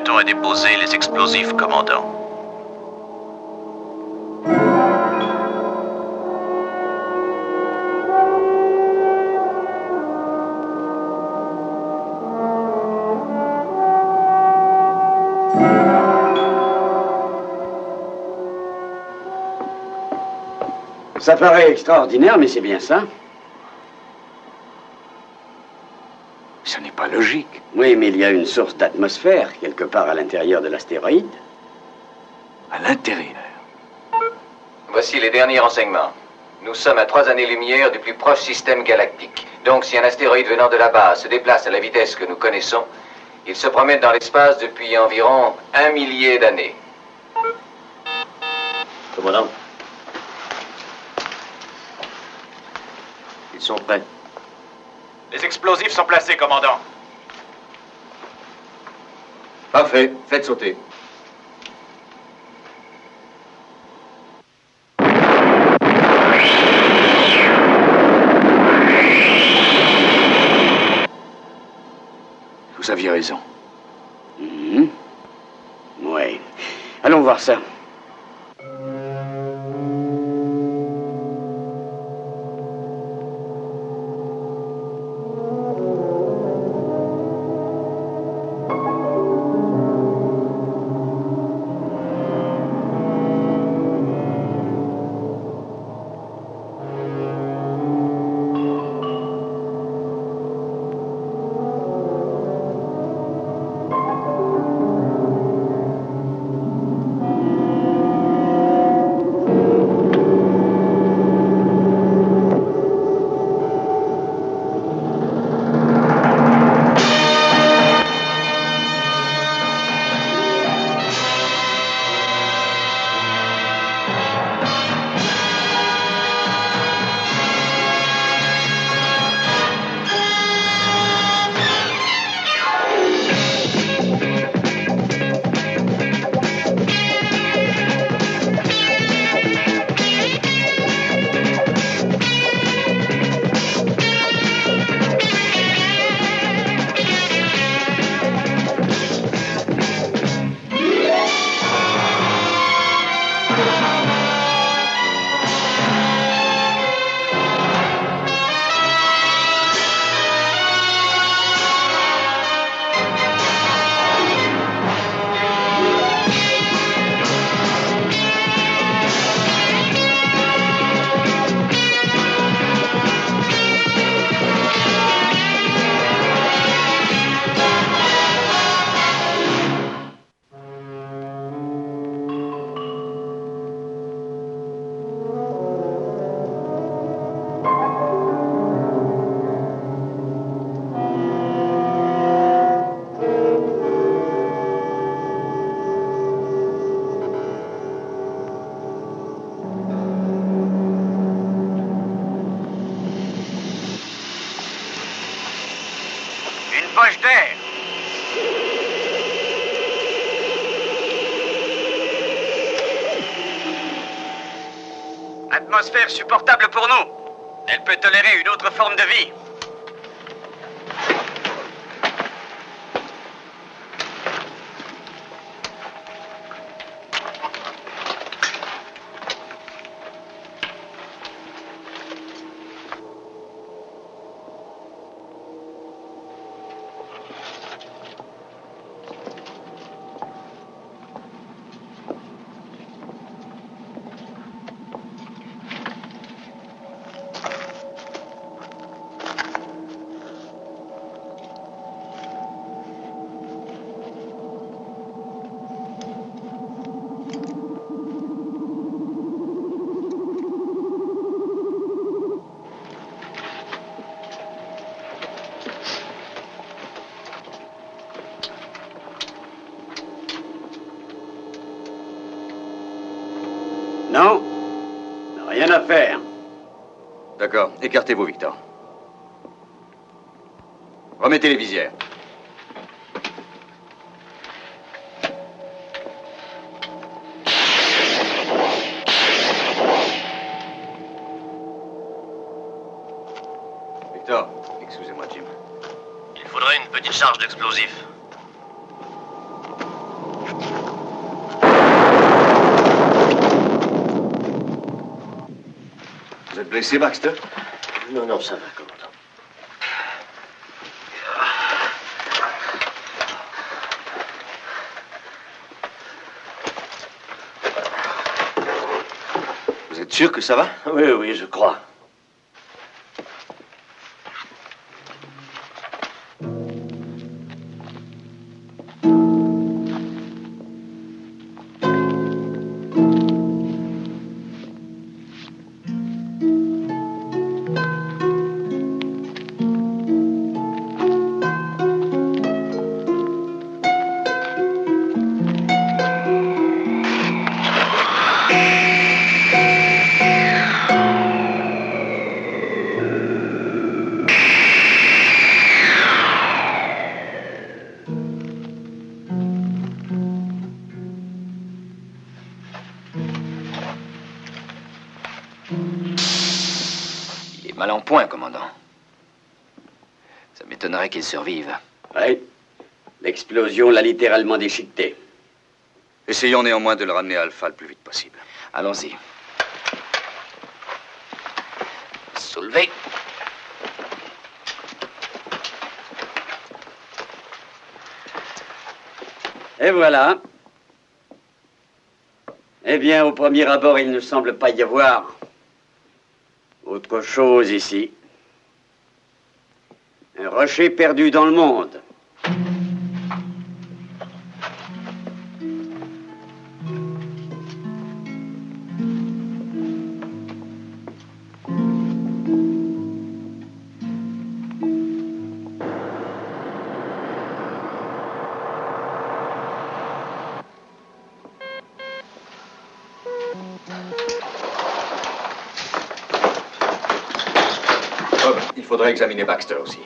Arrêtons à déposer les explosifs, commandant. Ça paraît extraordinaire, mais c'est bien ça. Ce n'est pas logique. Oui, mais il y a une source d'atmosphère quelque part à l'intérieur de l'astéroïde. À l'intérieur. Voici les derniers renseignements. Nous sommes à 3 années-lumière du plus proche système galactique. Donc, si un astéroïde venant de là-bas se déplace à la vitesse que nous connaissons, il se promène dans l'espace depuis environ 1 millier d'années. Commandant. Ils sont prêts. Les explosifs sont placés, commandant. Parfait. Faites sauter. Vous aviez raison. Oui. Allons voir ça. Poche d'air. Atmosphère supportable pour nous. Elle peut tolérer une autre forme de vie. Non, rien à faire. D'accord. Écartez-vous, Victor. Remettez les visières. Victor, excusez-moi, Jim. Il faudrait une petite charge d'explosifs. êtes blessé, Baxter? Non, non, ça va, commandant. Vous êtes sûr que ça va? Oui, oui, je crois. Mal en point, commandant. Ça m'étonnerait qu'il survive. Oui. L'explosion l'a littéralement déchiqueté. Essayons néanmoins de le ramener à Alpha le plus vite possible. Allons-y. Soulevez. Et voilà. Eh bien, au premier abord, il ne semble pas y avoir autre chose ici. Un rocher perdu dans le monde. Il faudrait examiner Baxter aussi.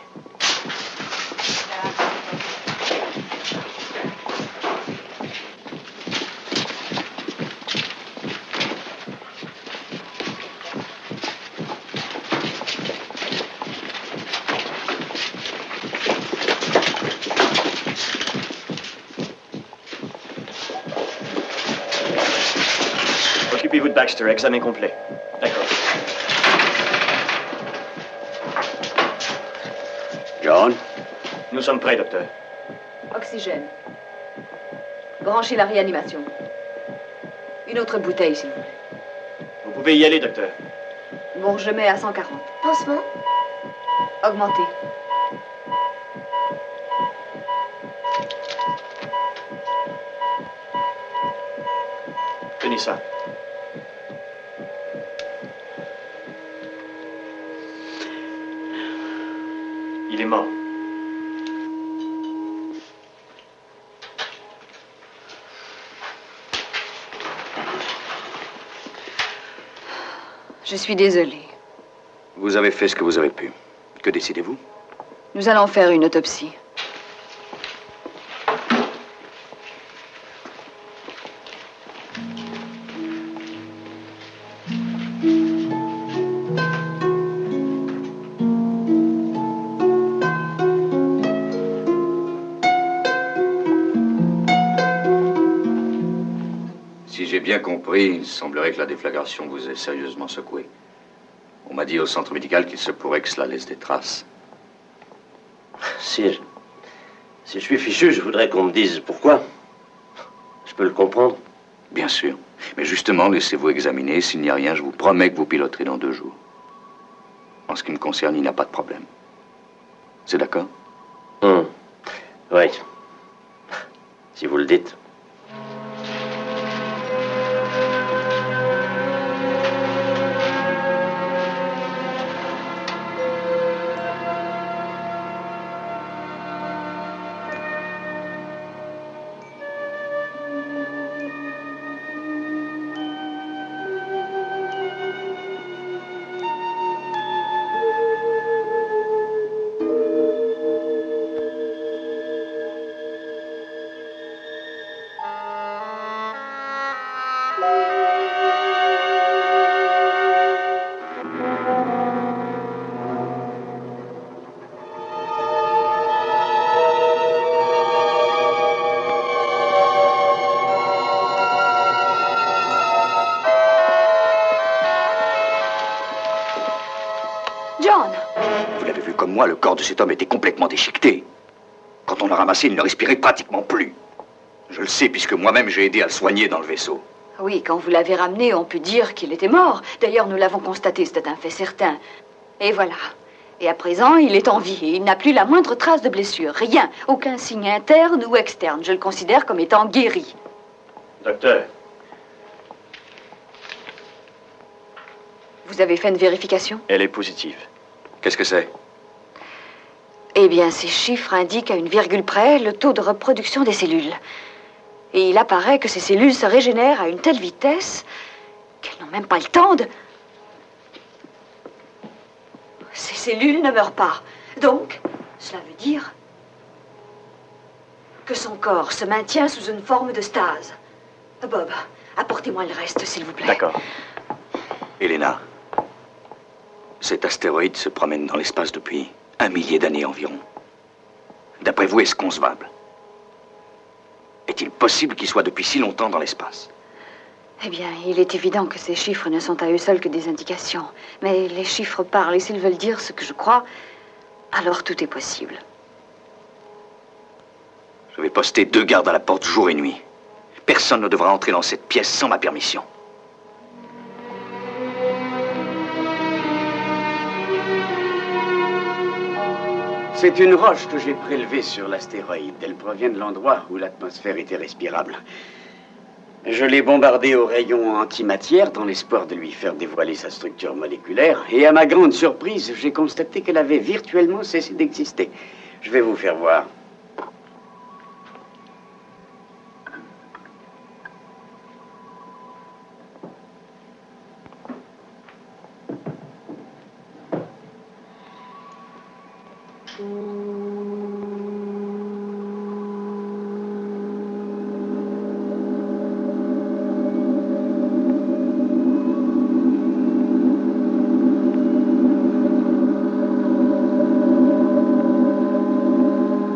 Occupez-vous de Baxter, examen complet. D'accord. John? Nous sommes prêts, docteur. Oxygène. Branchez la réanimation. Une autre bouteille, s'il vous plaît. Vous pouvez y aller, docteur. Bon, je mets à 140. Pansement? Augmentez. Tenez ça. Il est mort. Je suis désolée. Vous avez fait ce que vous avez pu. Que décidez-vous? Nous allons faire une autopsie. Si j'ai bien compris, il semblerait que la déflagration vous ait sérieusement secoué. On m'a dit au centre médical qu'il se pourrait que cela laisse des traces. Si je suis fichu, je voudrais qu'on me dise pourquoi. Je peux le comprendre. Bien sûr. Mais justement, laissez-vous examiner. S'il n'y a rien, je vous promets que vous piloterez dans 2 jours. En ce qui me concerne, il n'y a pas de problème. C'est d'accord? Oui. Si vous le dites. John! Vous l'avez vu comme moi, le corps de cet homme était complètement déchiqueté. Quand on l'a ramassé, il ne respirait pratiquement plus. Je le sais, puisque moi-même j'ai aidé à le soigner dans le vaisseau. Oui, quand vous l'avez ramené, on peut dire qu'il était mort. D'ailleurs, nous l'avons constaté, c'est un fait certain. Et voilà. Et à présent, il est en vie et il n'a plus la moindre trace de blessure. Rien. Aucun signe interne ou externe. Je le considère comme étant guéri. Docteur. Vous avez fait une vérification? Elle est positive. Qu'est-ce que c'est? Eh bien, ces chiffres indiquent à une virgule près le taux de reproduction des cellules. Et il apparaît que ces cellules se régénèrent à une telle vitesse qu'elles n'ont même pas le temps de... Ces cellules ne meurent pas. Donc, cela veut dire que son corps se maintient sous une forme de stase. Bob, apportez-moi le reste, s'il vous plaît. D'accord. Elena, cet astéroïde se promène dans l'espace depuis 1 millier d'années environ. D'après vous, est-ce concevable? Est-il possible qu'il soit depuis si longtemps dans l'espace? Eh bien, il est évident que ces chiffres ne sont à eux seuls que des indications. Mais les chiffres parlent, et s'ils veulent dire ce que je crois, alors tout est possible. Je vais poster 2 gardes à la porte jour et nuit. Personne ne devra entrer dans cette pièce sans ma permission. C'est une roche que j'ai prélevée sur l'astéroïde. Elle provient de l'endroit où l'atmosphère était respirable. Je l'ai bombardée aux rayons antimatière dans l'espoir de lui faire dévoiler sa structure moléculaire. Et à ma grande surprise, j'ai constaté qu'elle avait virtuellement cessé d'exister. Je vais vous faire voir.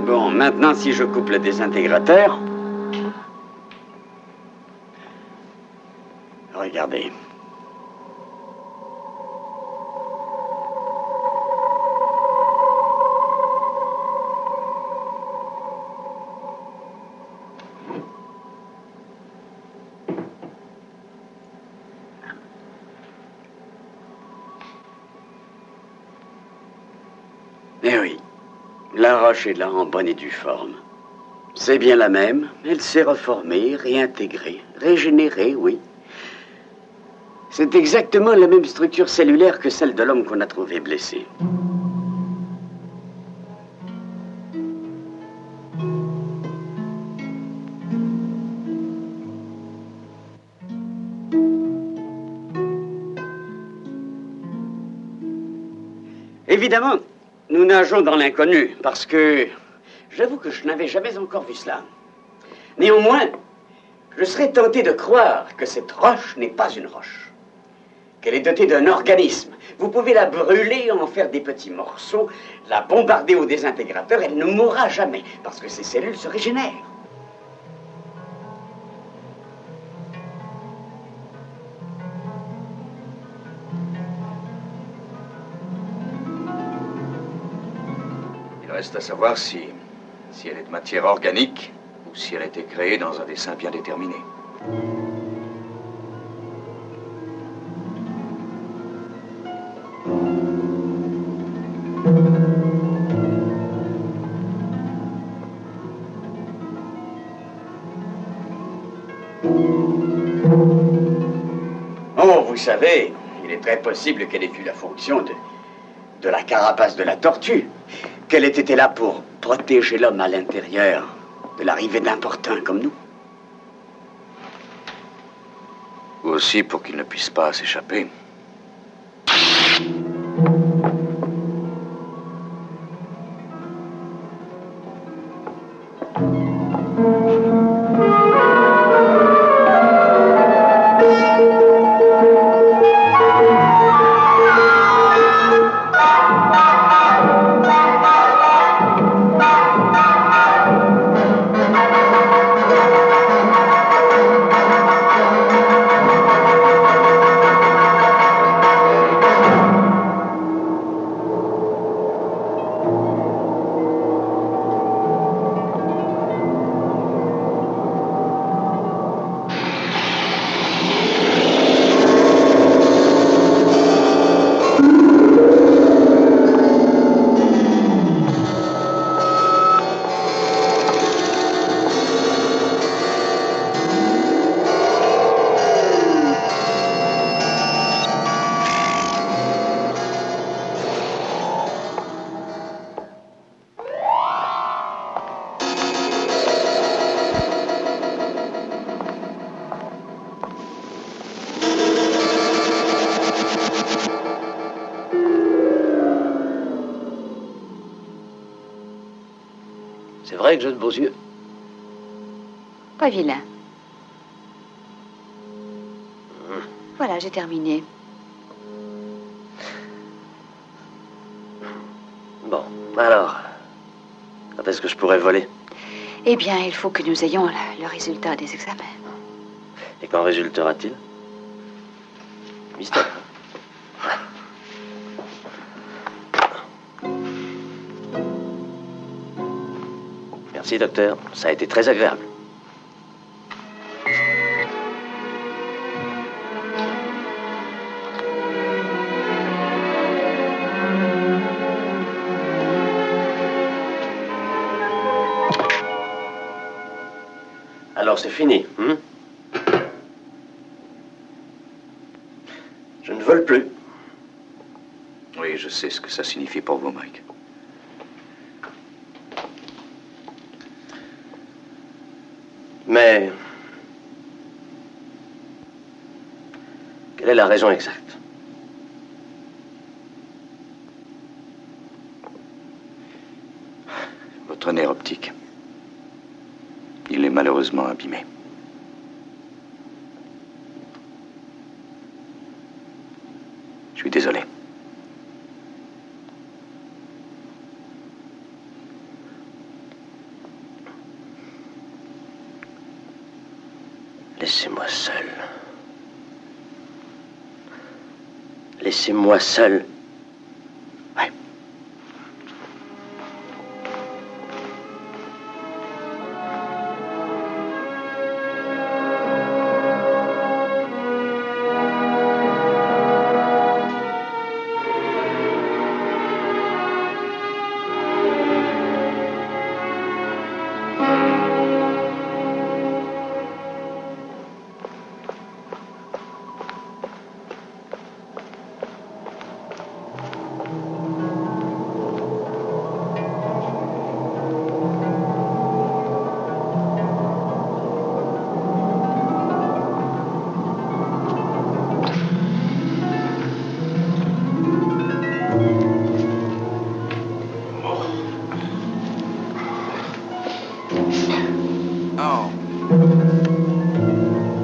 Bon, maintenant, si je coupe le désintégrateur... Regardez. Eh oui, la roche est là en bonne et due forme. C'est bien la même, elle s'est reformée, réintégrée, régénérée, oui. C'est exactement la même structure cellulaire que celle de l'homme qu'on a trouvé blessé. Évidemment, nous nageons dans l'inconnu, parce que j'avoue que je n'avais jamais encore vu cela. Néanmoins, je serais tenté de croire que cette roche n'est pas une roche, qu'elle est dotée d'un organisme. Vous pouvez la brûler, en faire des petits morceaux, la bombarder au désintégrateur, elle ne mourra jamais, parce que ses cellules se régénèrent. Il reste à savoir si elle est de matière organique ou si elle a été créée dans un dessin bien déterminé. Oh, vous savez, il est très possible qu'elle ait eu la fonction de la carapace de la tortue, qu'elle ait été là pour protéger l'homme à l'intérieur de l'arrivée d'importuns comme nous. Ou aussi pour qu'il ne puisse pas s'échapper. C'est vrai que j'ai de beaux yeux. Pas vilain. Voilà, j'ai terminé. Bon, alors, quand est-ce que je pourrais voler? Eh bien, il faut que nous ayons le résultat des examens. Et qu'en résultera-t-il? Mystère. Merci, docteur. Ça a été très agréable. Alors, c'est fini, hein? Je ne vole plus. Oui, je sais ce que ça signifie pour vous, Mike. Mais... quelle est la raison exacte? Votre nerf optique. Il est malheureusement abîmé. Je suis désolé. Laissez-moi seul. Laissez-moi seul. Ouais.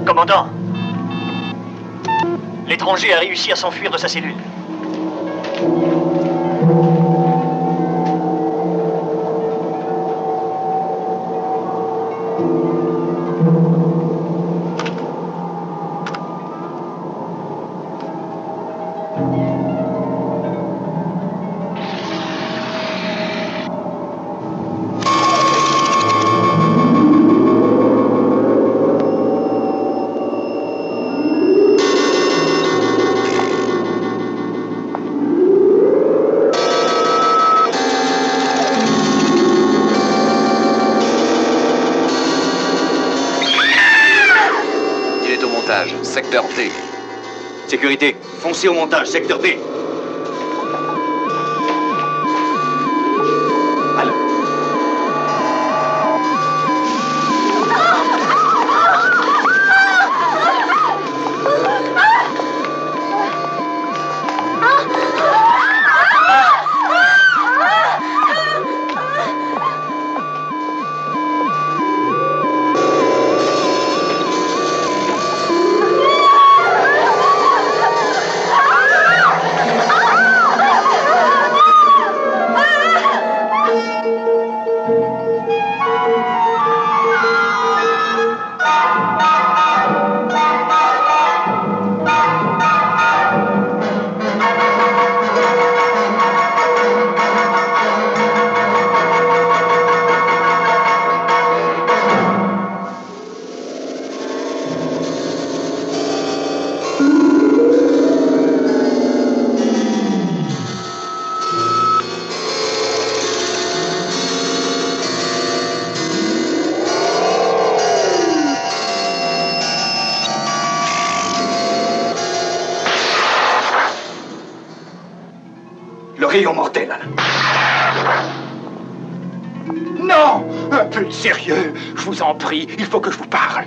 Commandant, l'étranger a réussi à s'enfuir de sa cellule. Secteur D. Sécurité, foncez au montage, secteur D. Alors. Le rayon mortel, Alain. Non! Un peu de sérieux, je vous en prie, il faut que je vous parle.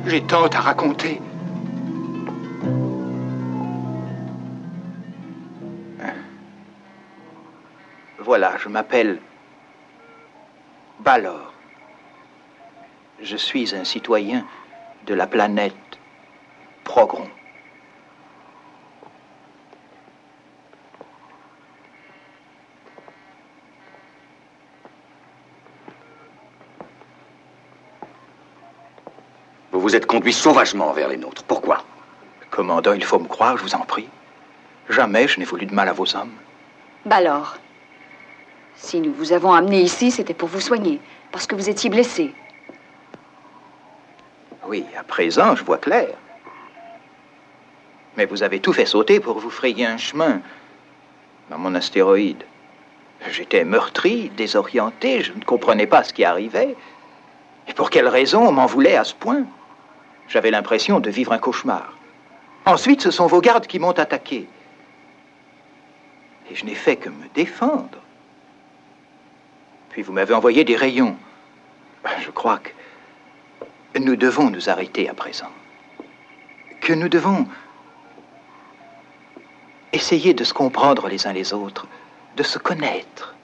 J'ai tant à raconter. Voilà, je m'appelle Balor. Je suis un citoyen de la planète Progron. Vous vous êtes conduit sauvagement vers les nôtres. Pourquoi? Commandant, il faut me croire, je vous en prie. Jamais je n'ai voulu de mal à vos hommes. Balor, si nous vous avons amené ici, c'était pour vous soigner, parce que vous étiez blessé. Oui, à présent, je vois clair. Mais vous avez tout fait sauter pour vous frayer un chemin dans mon astéroïde. J'étais meurtri, désorienté, je ne comprenais pas ce qui arrivait. Et pour quelle raison on m'en voulait à ce point? J'avais l'impression de vivre un cauchemar. Ensuite, ce sont vos gardes qui m'ont attaqué. Et je n'ai fait que me défendre. Puis vous m'avez envoyé des rayons. Je crois que nous devons nous arrêter à présent. Que nous devons essayer de se comprendre les uns les autres, de se connaître.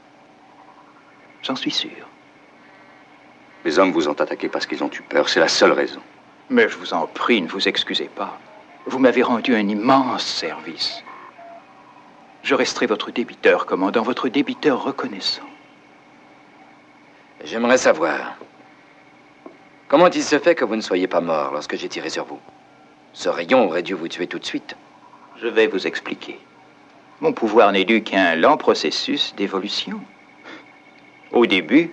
J'en suis sûr. Les hommes vous ont attaqué parce qu'ils ont eu peur, c'est la seule raison. Mais je vous en prie, ne vous excusez pas. Vous m'avez rendu un immense service. Je resterai votre débiteur, commandant, votre débiteur reconnaissant. J'aimerais savoir, comment il se fait que vous ne soyez pas mort lorsque j'ai tiré sur vous? Ce rayon aurait dû vous tuer tout de suite. Je vais vous expliquer. Mon pouvoir n'est dû qu'à un lent processus d'évolution. Au début,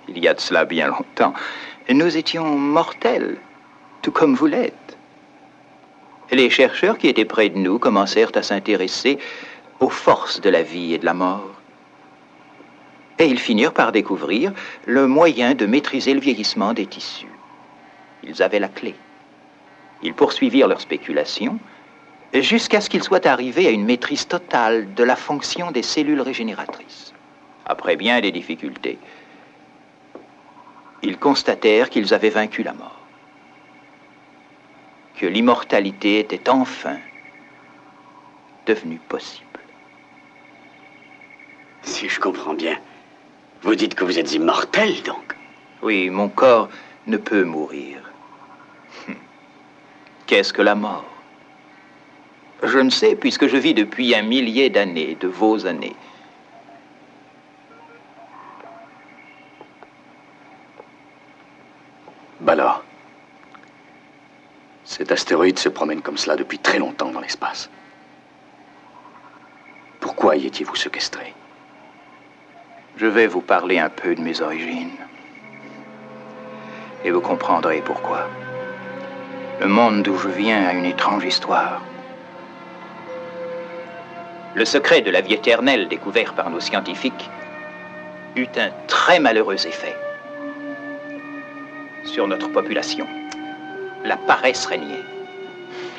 il y a de cela bien longtemps, nous étions mortels, tout comme vous l'êtes. Les chercheurs qui étaient près de nous commencèrent à s'intéresser aux forces de la vie et de la mort. Et ils finirent par découvrir le moyen de maîtriser le vieillissement des tissus. Ils avaient la clé. Ils poursuivirent leurs spéculations jusqu'à ce qu'ils soient arrivés à une maîtrise totale de la fonction des cellules régénératrices. Après bien des difficultés, ils constatèrent qu'ils avaient vaincu la mort, que l'immortalité était enfin devenue possible. Si je comprends bien, vous dites que vous êtes immortel, donc? Oui, mon corps ne peut mourir. Qu'est-ce que la mort? Je ne sais, puisque je vis depuis un millier d'années, de vos années. Balor, cet astéroïde se promène comme cela depuis très longtemps dans l'espace. Pourquoi y étiez-vous séquestré? Je vais vous parler un peu de mes origines. Et vous comprendrez pourquoi. Le monde d'où je viens a une étrange histoire. Le secret de la vie éternelle découvert par nos scientifiques eut un très malheureux effet sur notre population. La paresse régnait,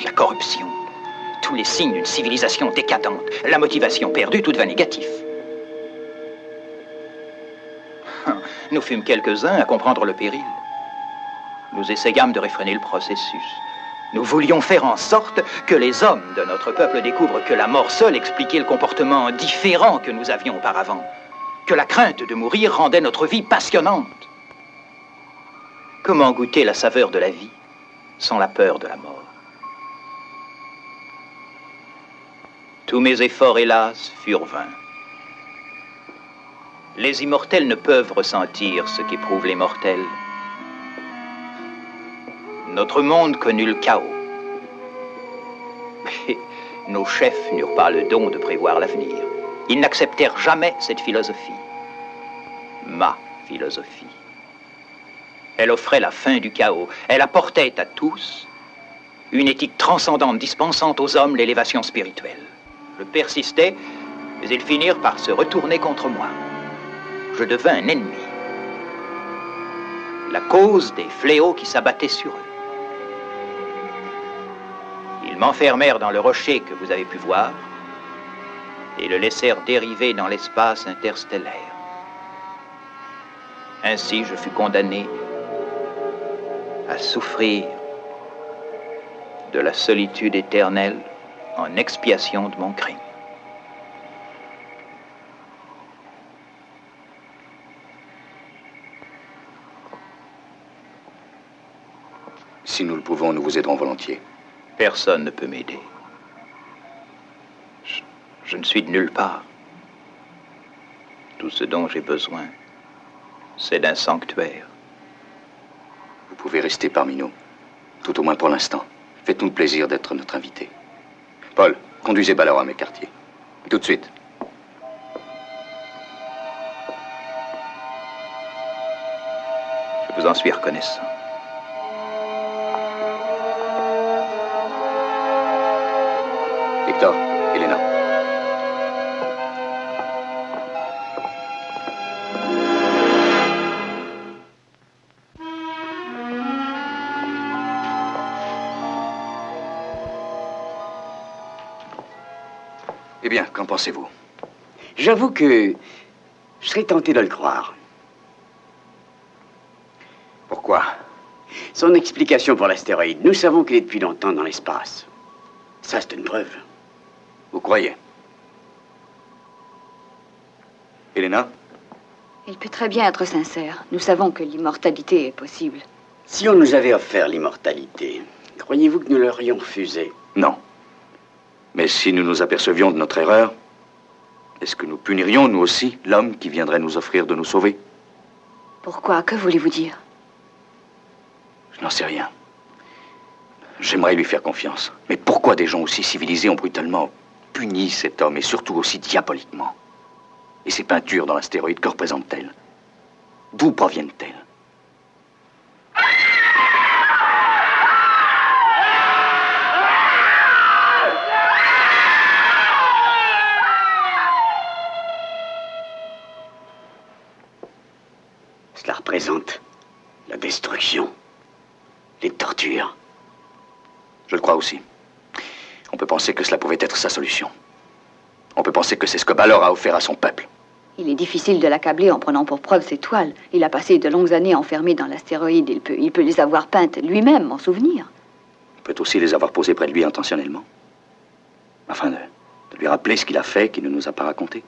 la corruption, tous les signes d'une civilisation décadente, la motivation perdue, tout devint négatif. Nous fûmes quelques-uns à comprendre le péril. Nous essayâmes de réfréner le processus. Nous voulions faire en sorte que les hommes de notre peuple découvrent que la mort seule expliquait le comportement différent que nous avions auparavant, que la crainte de mourir rendait notre vie passionnante. Comment goûter la saveur de la vie sans la peur de la mort? Tous mes efforts, hélas, furent vains. Les immortels ne peuvent ressentir ce qu'éprouvent les mortels. Notre monde connut le chaos. Mais nos chefs n'eurent pas le don de prévoir l'avenir. Ils n'acceptèrent jamais cette philosophie. Ma philosophie. Elle offrait la fin du chaos. Elle apportait à tous une éthique transcendante dispensant aux hommes l'élévation spirituelle. Je persistais, mais ils finirent par se retourner contre moi. Je devins un ennemi. La cause des fléaux qui s'abattaient sur eux. Ils m'enfermèrent dans le rocher que vous avez pu voir et le laissèrent dériver dans l'espace interstellaire. Ainsi, je fus condamné à souffrir de la solitude éternelle en expiation de mon crime. Si nous le pouvons, nous vous aiderons volontiers. Personne ne peut m'aider. Je ne suis de nulle part. Tout ce dont j'ai besoin, c'est d'un sanctuaire. Vous pouvez rester parmi nous, tout au moins pour l'instant. Faites-nous le plaisir d'être notre invité. Paul, conduisez Ballard à mes quartiers. Tout de suite. Je vous en suis reconnaissant. Victor, Elena. Eh bien, qu'en pensez-vous? J'avoue que je serais tenté de le croire. Pourquoi? Son explication pour l'astéroïde, nous savons qu'il est depuis longtemps dans l'espace. Ça, c'est une preuve. Vous croyez? Elena? Il peut très bien être sincère. Nous savons que l'immortalité est possible. Si on nous avait offert l'immortalité, croyez-vous que nous l'aurions refusée? Non. Mais si nous nous apercevions de notre erreur, est-ce que nous punirions, nous aussi, l'homme qui viendrait nous offrir de nous sauver? Pourquoi? Que voulez-vous dire? Je n'en sais rien. J'aimerais lui faire confiance. Mais pourquoi des gens aussi civilisés ont brutalement puni cet homme, et surtout aussi diaboliquement? Et ces peintures dans l'astéroïde, que représentent-elles? D'où proviennent-elles? Cela représente la destruction, les tortures. Je le crois aussi. On peut penser que cela pouvait être sa solution. On peut penser que c'est ce que Ballard a offert à son peuple. Il est difficile de l'accabler en prenant pour preuve ses toiles. Il a passé de longues années enfermé dans l'astéroïde. Il peut les avoir peintes lui-même, en souvenir. Il peut aussi les avoir posées près de lui intentionnellement. Afin de lui rappeler ce qu'il a fait, qu'il ne nous a pas raconté.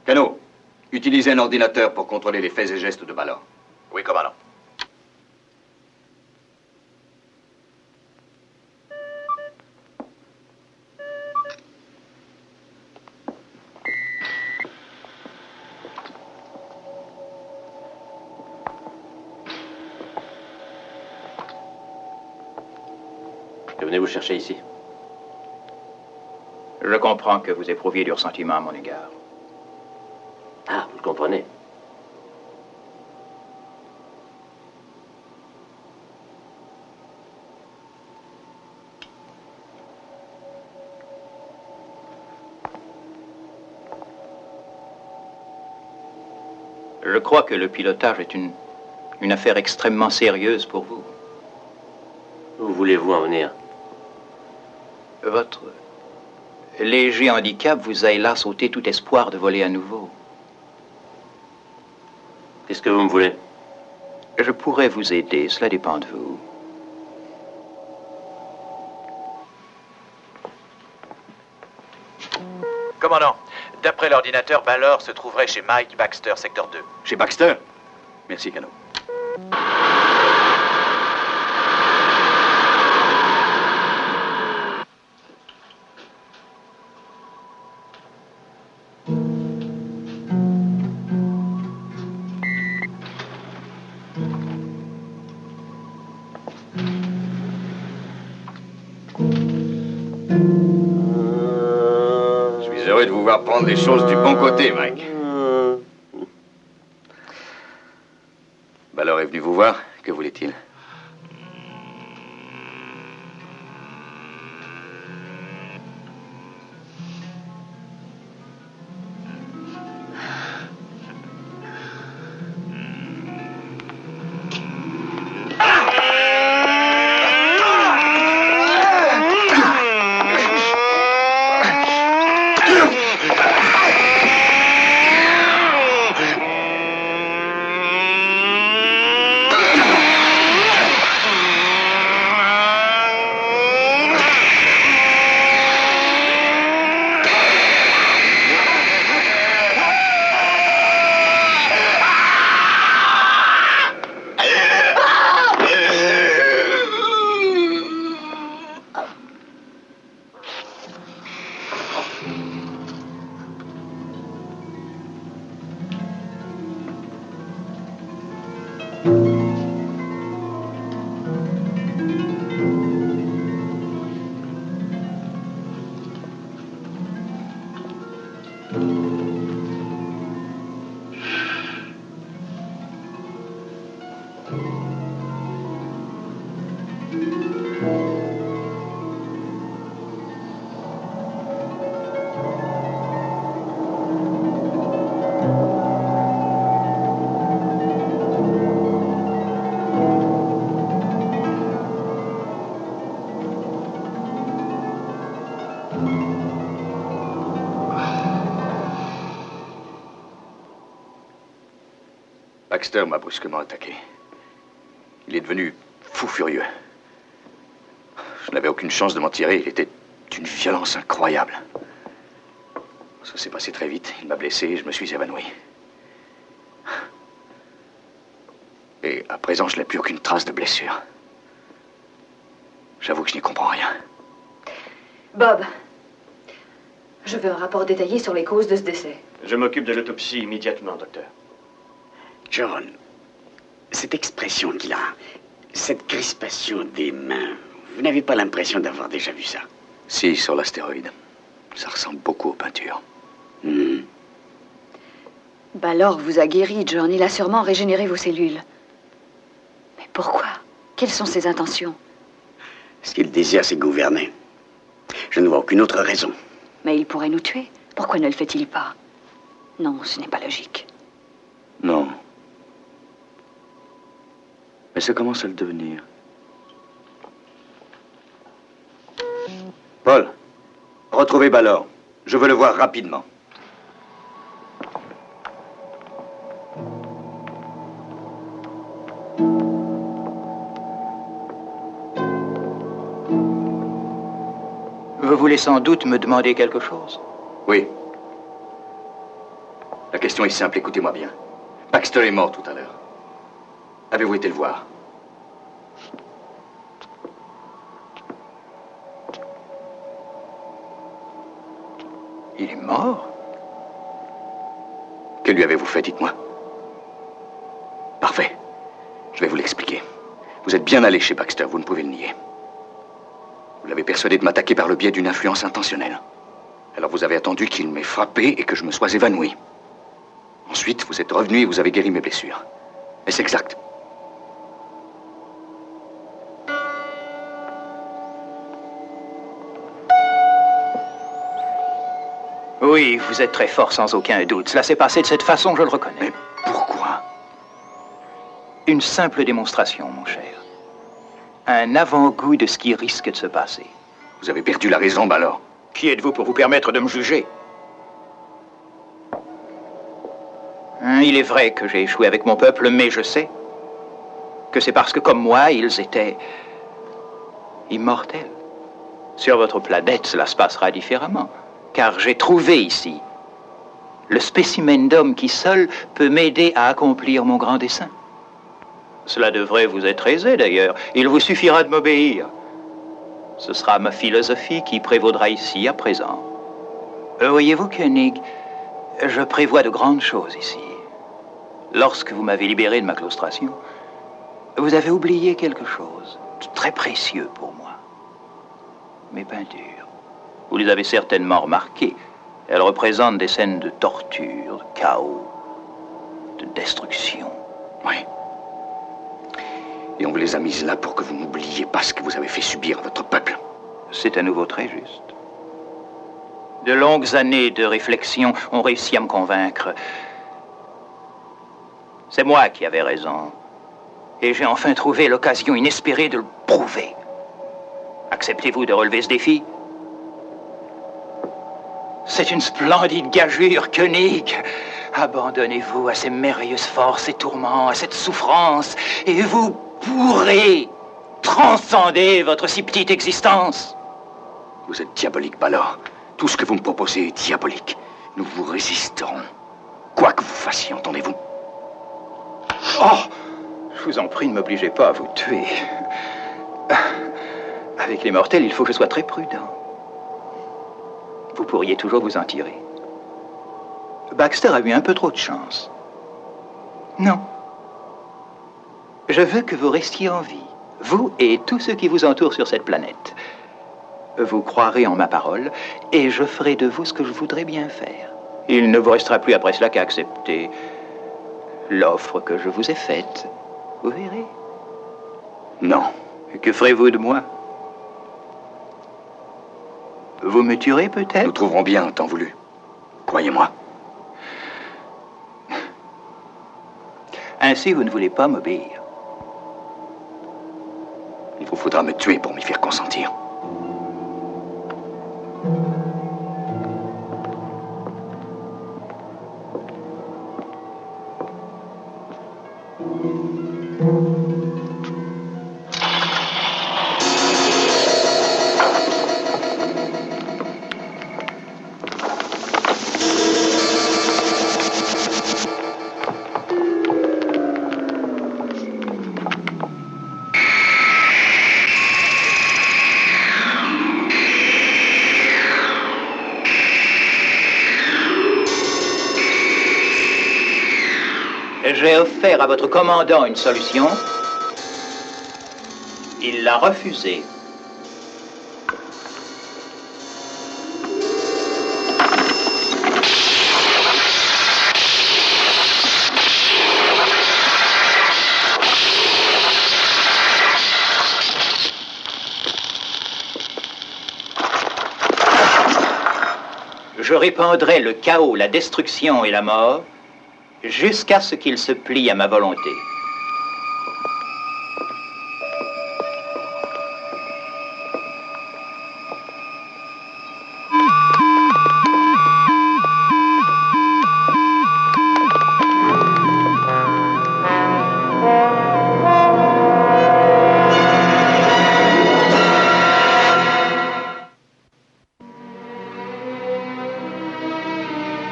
Cano, utilisez un ordinateur pour contrôler les faits et gestes de Ballard. Oui, commandant. Que venez-vous chercher ici? Je comprends que vous éprouviez du ressentiment à mon égard. Ah, vous le comprenez. Je crois que le pilotage est une affaire extrêmement sérieuse pour vous. Où voulez-vous en venir? Votre léger handicap vous a hélas ôté tout espoir de voler à nouveau. Qu'est-ce que vous me voulez? Je pourrais vous aider, cela dépend de vous. Commandant, d'après l'ordinateur, Ballard se trouverait chez Mike Baxter, secteur 2. Chez Baxter? Merci, Cano. Je suis heureux de vous voir prendre les choses du bon côté, Mike. Ballard est venu vous voir. Que voulait-il? Baxter m'a brusquement attaqué. Il est devenu fou furieux. Je n'avais aucune chance de m'en tirer. Il était d'une violence incroyable. Ça s'est passé très vite. Il m'a blessé et je me suis évanoui. Et à présent, je n'ai plus aucune trace de blessure. J'avoue que je n'y comprends rien. Bob, je veux un rapport détaillé sur les causes de ce décès. Je m'occupe de l'autopsie immédiatement, docteur. John, cette expression qu'il a, cette crispation des mains, vous n'avez pas l'impression d'avoir déjà vu ça? Si, sur l'astéroïde. Ça ressemble beaucoup aux peintures. Balor vous a guéri, John. Il a sûrement régénéré vos cellules. Mais pourquoi? Quelles sont ses intentions? Ce qu'il désire, c'est gouverner. Je ne vois aucune autre raison. Mais il pourrait nous tuer. Pourquoi ne le fait-il pas? Non, ce n'est pas logique. Non. Mais ça commence à le devenir. Paul, retrouvez Balor. Je veux le voir rapidement. Vous voulez sans doute me demander quelque chose? Oui. La question est simple, écoutez-moi bien. Baxter est mort tout à l'heure. Avez-vous été le voir? Il est mort? Que lui avez-vous fait, dites-moi? Parfait. Je vais vous l'expliquer. Vous êtes bien allé chez Baxter, vous ne pouvez le nier. Vous l'avez persuadé de m'attaquer par le biais d'une influence intentionnelle. Alors vous avez attendu qu'il m'ait frappé et que je me sois évanoui. Ensuite, vous êtes revenu et vous avez guéri mes blessures. Est-ce exact? Oui, vous êtes très fort sans aucun doute. Cela s'est passé de cette façon, je le reconnais. Mais pourquoi? Une simple démonstration, mon cher. Un avant-goût de ce qui risque de se passer. Vous avez perdu la raison, Balor. Qui êtes-vous pour vous permettre de me juger? Il est vrai que j'ai échoué avec mon peuple, mais je sais que c'est parce que, comme moi, ils étaient immortels. Sur votre planète, cela se passera différemment, car j'ai trouvé ici le spécimen d'homme qui seul peut m'aider à accomplir mon grand dessein. Cela devrait vous être aisé, d'ailleurs. Il vous suffira de m'obéir. Ce sera ma philosophie qui prévaudra ici, à présent. Voyez-vous, Koenig, je prévois de grandes choses ici. Lorsque vous m'avez libéré de ma claustration, vous avez oublié quelque chose de très précieux pour moi. Mes peintures. Vous les avez certainement remarquées. Elles représentent des scènes de torture, de chaos, de destruction. Oui. Et on vous les a mises là pour que vous n'oubliez pas ce que vous avez fait subir à votre peuple. C'est à nouveau très juste. De longues années de réflexion ont réussi à me convaincre. C'est moi qui avais raison. Et j'ai enfin trouvé l'occasion inespérée de le prouver. Acceptez-vous de relever ce défi? C'est une splendide gageure, Koenig. Abandonnez-vous à ces merveilleuses forces et tourments, à cette souffrance, et vous pourrez transcender votre si petite existence. Vous êtes diabolique, Balor. Tout ce que vous me proposez est diabolique. Nous vous résisterons. Quoi que vous fassiez, entendez-vous? Oh! Je vous en prie, ne m'obligez pas à vous tuer. Avec les mortels, il faut que je sois très prudent. Vous pourriez toujours vous en tirer. Baxter a eu un peu trop de chance. Non. Je veux que vous restiez en vie, vous et tous ceux qui vous entourent sur cette planète. Vous croirez en ma parole, et je ferai de vous ce que je voudrais bien faire. Il ne vous restera plus après cela qu'à accepter l'offre que je vous ai faite. Vous verrez. Non. Que ferez-vous de moi? Vous me tuerez peut-être? Nous trouverons bien en temps voulu. Croyez-moi. Ainsi, vous ne voulez pas m'obéir. Il vous faudra me tuer pour m'y faire consentir. J'ai offert à votre commandant une solution. Il l'a refusée. Je répandrai le chaos, la destruction et la mort jusqu'à ce qu'il se plie à ma volonté.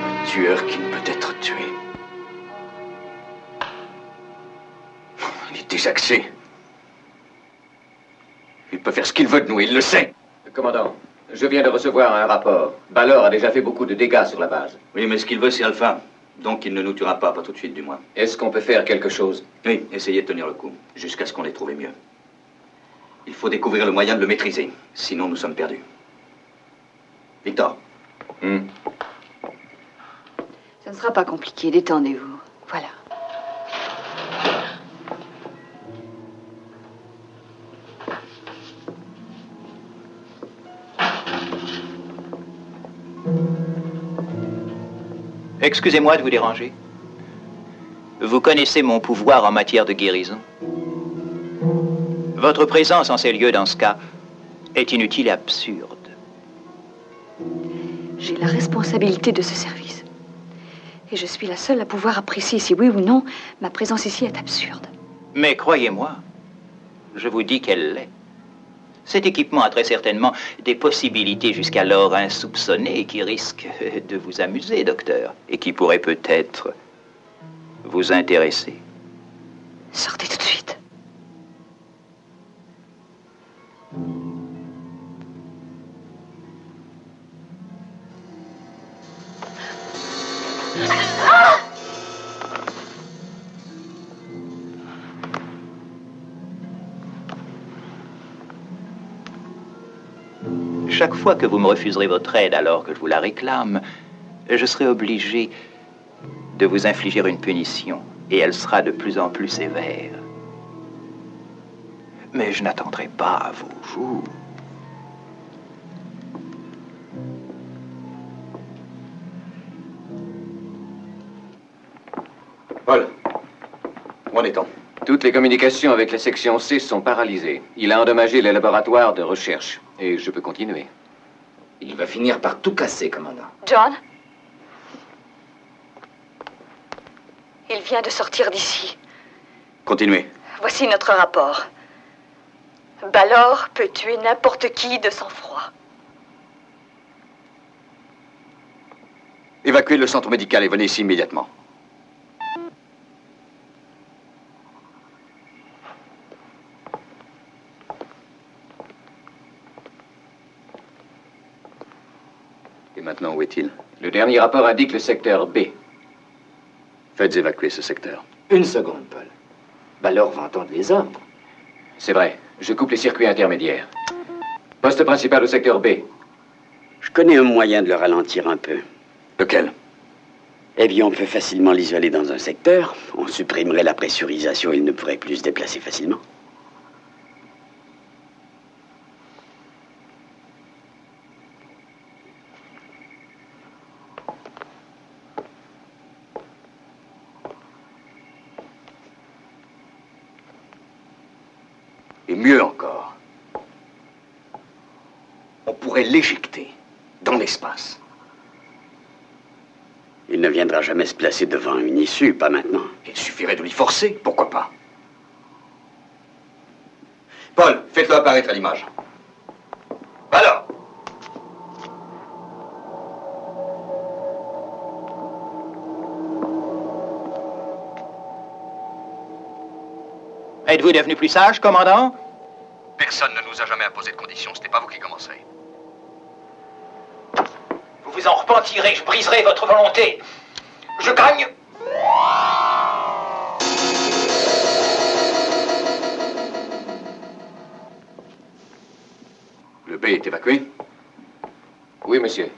Un tueur qui ne peut être tué. Il est désaxé. Il peut faire ce qu'il veut de nous, il le sait. Commandant, je viens de recevoir un rapport. Balor a déjà fait beaucoup de dégâts sur la base. Oui, mais ce qu'il veut, c'est Alpha. Donc il ne nous tuera pas tout de suite, du moins. Est-ce qu'on peut faire quelque chose? Oui, essayez de tenir le coup, jusqu'à ce qu'on ait trouvé mieux. Il faut découvrir le moyen de le maîtriser, sinon nous sommes perdus. Victor. Ça ne sera pas compliqué, détendez-vous. Voilà. Excusez-moi de vous déranger. Vous connaissez mon pouvoir en matière de guérison. Votre présence en ces lieux, dans ce cas, est inutile et absurde. J'ai la responsabilité de ce service. Et je suis la seule à pouvoir apprécier si oui ou non ma présence ici est absurde. Mais croyez-moi, je vous dis qu'elle l'est. Cet équipement a très certainement des possibilités jusqu'alors insoupçonnées qui risquent de vous amuser, docteur, et qui pourraient peut-être vous intéresser. Sortez tout de suite. Chaque fois que vous me refuserez votre aide alors que je vous la réclame, je serai obligé de vous infliger une punition, et elle sera de plus en plus sévère. Mais je n'attendrai pas à vos jours. Paul, où en est-on? Toutes les communications avec la section C sont paralysées. Il a endommagé les laboratoires de recherche. Et je peux continuer. Il va finir par tout casser, commandant. John? Il vient de sortir d'ici. Continuez. Voici notre rapport. Balor peut tuer n'importe qui de sang-froid. Évacuez le centre médical et venez ici immédiatement. Et maintenant, où est-il? Le dernier rapport indique le secteur B. Faites évacuer ce secteur. Une seconde, Paul. Balor va entendre les ordres. C'est vrai. Je coupe les circuits intermédiaires. Poste principal au secteur B. Je connais un moyen de le ralentir un peu. Lequel? Eh bien, on peut facilement l'isoler dans un secteur. On supprimerait la pressurisation et il ne pourrait plus se déplacer facilement. Et mieux encore, on pourrait l'éjecter dans l'espace. Il ne viendra jamais se placer devant une issue, pas maintenant. Il suffirait de l'y forcer, pourquoi pas? Paul, faites-le apparaître à l'image. Alors. Êtes-vous devenu plus sage, commandant? Personne ne nous a jamais imposé de conditions, ce n'est pas vous qui commencerez. Vous vous en repentirez, je briserai votre volonté. Je gagne. Le B est évacué? Oui, monsieur.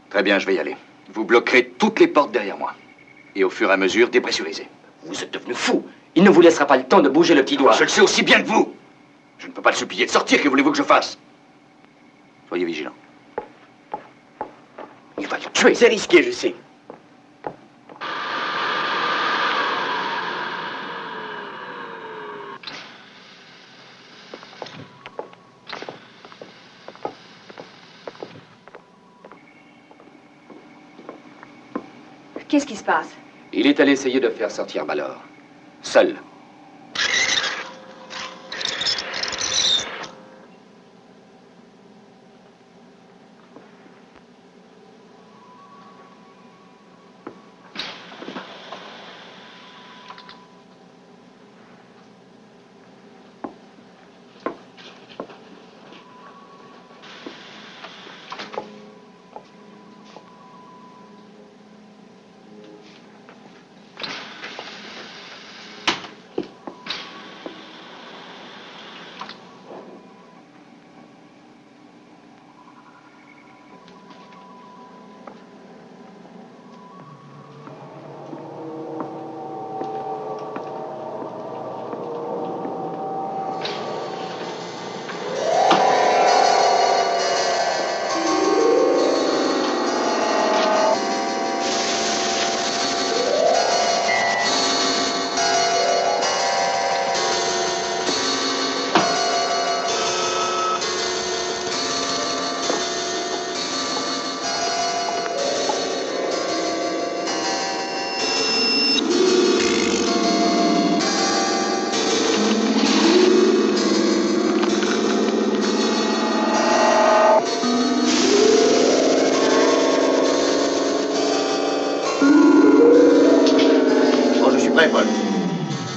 Très bien, je vais y aller. Vous bloquerez toutes les portes derrière moi. Et au fur et à mesure, dépressurisez. Vous êtes devenu fou. Il ne vous laissera pas le temps de bouger le petit doigt. Je le sais aussi bien que vous. Je ne peux pas le supplier de sortir, que voulez-vous que je fasse? Soyez vigilants. Il va le tuer, c'est risqué, je sais. Qu'est-ce qui se passe? Il est allé essayer de faire sortir Balor. Seul.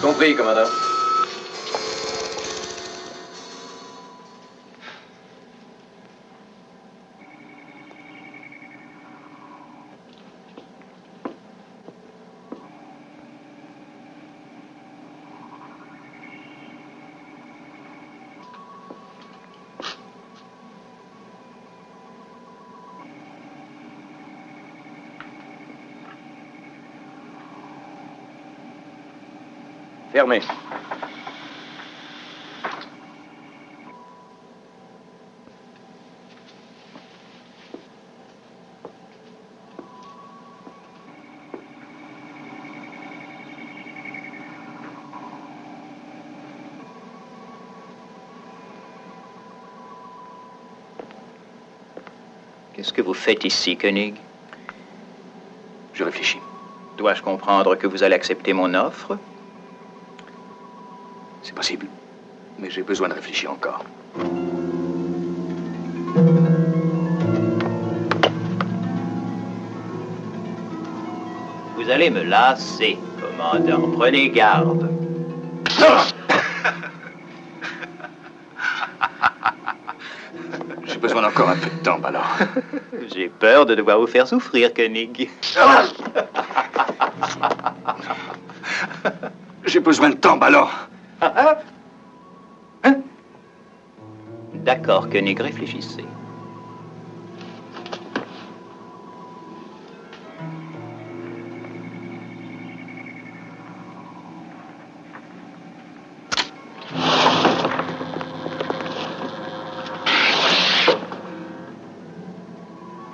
Compris, commandant. Fermé. Qu'est-ce que vous faites ici, Koenig? Je réfléchis. Dois-je comprendre que vous allez accepter mon offre? C'est possible. Mais j'ai besoin de réfléchir encore. Vous allez me lasser, commandant. Prenez garde. J'ai besoin d'encore un peu de temps, Balor. J'ai peur de devoir vous faire souffrir, Koenig. J'ai besoin de temps, Balor. D'accord, Koenig, réfléchissez.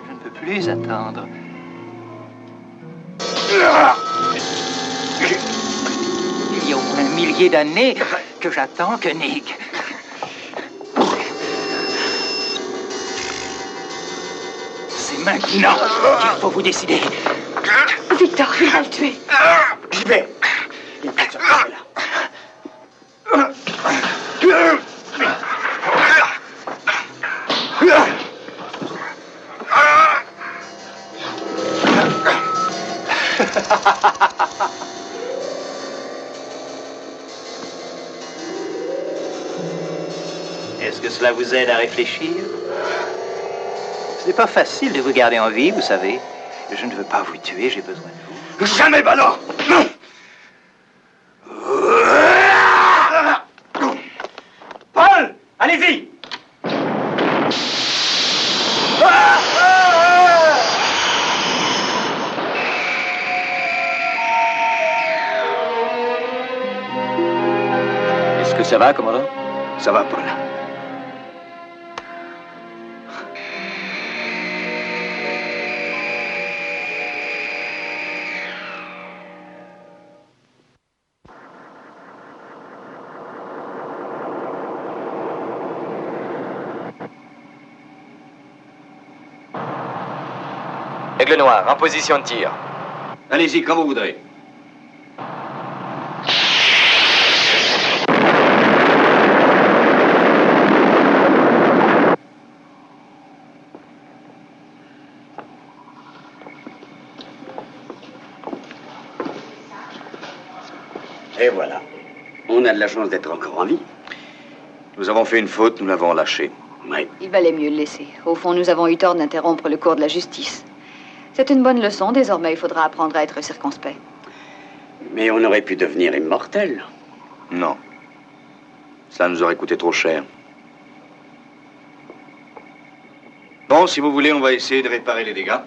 Je ne peux plus attendre. Il y a au moins un millier d'années que j'attends, Koenig. maintenant qu'il faut vous décider. Victor, il va le tuer. J'y vais. Il peut sortir de là. Est-ce que cela vous aide à réfléchir? Ce n'est pas facile de vous garder en vie, vous savez. Je ne veux pas vous tuer, j'ai besoin de vous. Jamais, Ballard! Paul! Allez-y! Est-ce que ça va, commandant? Ça va, Paul. Aigle noir, en position de tir. Allez-y, quand vous voudrez. Et voilà. On a de la chance d'être encore en vie. Nous avons fait une faute, nous l'avons lâché. Oui. Il valait mieux le laisser. Au fond, nous avons eu tort d'interrompre le cours de la justice. C'est une bonne leçon. Désormais, il faudra apprendre à être circonspect. Mais on aurait pu devenir immortel. Non. Ça nous aurait coûté trop cher. Bon, si vous voulez, on va essayer de réparer les dégâts.